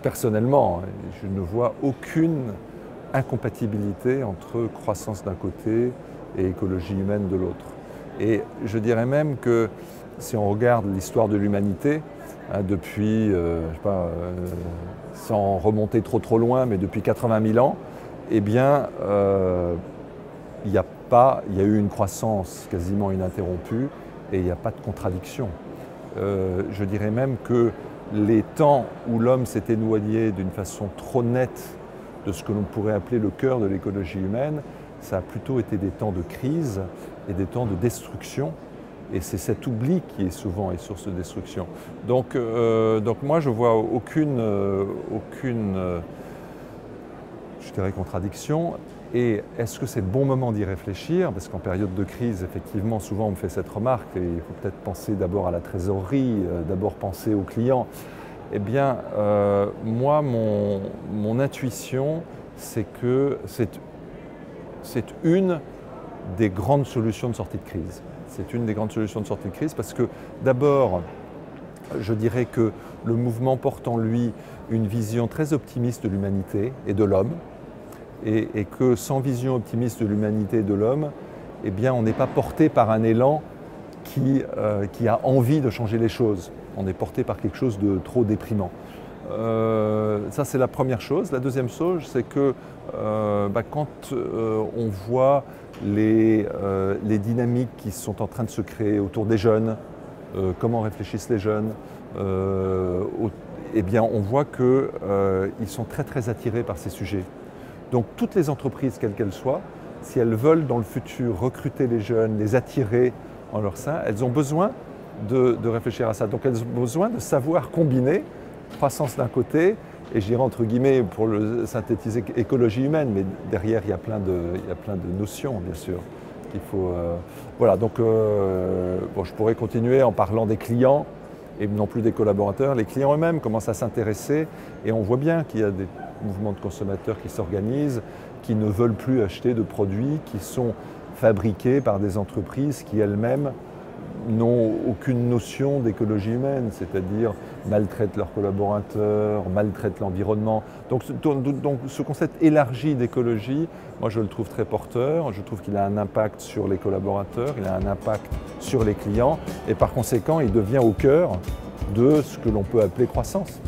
personnellement, je ne vois aucune incompatibilité entre croissance d'un côté et écologie humaine de l'autre. Et je dirais même que si on regarde l'histoire de l'humanité, depuis, je sais pas, sans remonter trop loin, mais depuis 80 000 ans, eh bien, il y a eu une croissance quasiment ininterrompue et il n'y a pas de contradiction. Je dirais même que les temps où l'homme s'est éloigné d'une façon trop nette de ce que l'on pourrait appeler le cœur de l'écologie humaine, ça a plutôt été des temps de crise et des temps de destruction. Et c'est cet oubli qui est souvent source de destruction. Donc moi, je ne vois aucune je dirais, contradiction. Et est-ce que c'est le bon moment d'y réfléchir? Parce qu'en période de crise, effectivement, souvent on me fait cette remarque, et il faut peut-être penser d'abord à la trésorerie, d'abord penser aux clients. Eh bien, moi, mon intuition, c'est que c'est une des grandes solutions de sortie de crise. C'est une des grandes solutions de sortie de crise parce que d'abord, je dirais que le mouvement porte en lui une vision très optimiste de l'humanité et de l'homme, et que sans vision optimiste de l'humanité et de l'homme, eh bien, on n'est pas porté par un élan qui a envie de changer les choses. On est porté par quelque chose de trop déprimant. Ça, c'est la première chose. La deuxième chose, c'est que quand on voit les dynamiques qui sont en train de se créer autour des jeunes, comment réfléchissent les jeunes, eh bien, on voit qu'ils sont très attirés par ces sujets. Donc toutes les entreprises, quelles qu'elles soient, si elles veulent dans le futur recruter les jeunes, les attirer en leur sein, elles ont besoin de réfléchir à ça. Donc elles ont besoin de savoir combiner croissance d'un côté, et je dirais entre guillemets, pour le synthétiser, écologie humaine, mais derrière il y a plein de notions, bien sûr. Il faut, voilà, donc bon, je pourrais continuer en parlant des clients et non plus des collaborateurs. Les clients eux-mêmes commencent à s'intéresser, et on voit bien qu'il y a des mouvements de consommateurs qui s'organisent, qui ne veulent plus acheter de produits qui sont fabriqués par des entreprises qui elles-mêmes n'ont aucune notion d'écologie humaine, c'est-à-dire maltraitent leurs collaborateurs, maltraitent l'environnement. Donc ce concept élargi d'écologie, moi je le trouve très porteur, je trouve qu'il a un impact sur les collaborateurs, il a un impact sur les clients, et par conséquent il devient au cœur de ce que l'on peut appeler croissance.